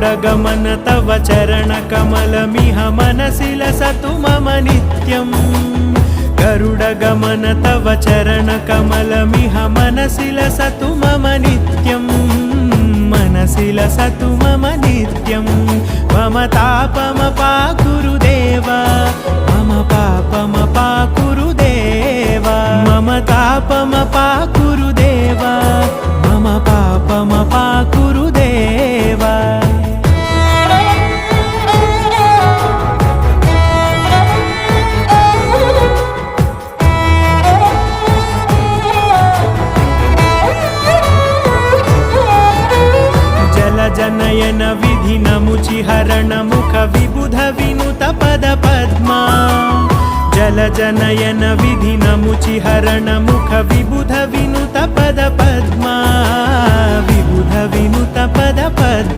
गरुडगमन तव चरणकमलमिह मनसि लसतु मम नित्यम् गरुडगमन तव चरणकमलमिह मनसि लसतु मम नित्यम् मनसि लसतु मम नित्यम् मम तापमपाकुरु देव मम पापमपाकुरु देव मम तापमपाकुरु देव मम पापमपाकुरु देव जनयन विधि नमुचिहरण मुख विबुध विनुत पद पद्मा जल जनयन विधि नमुचिहरण मुख विबुध विनुत पद पद्मा विबुध विनुत पद पद्मा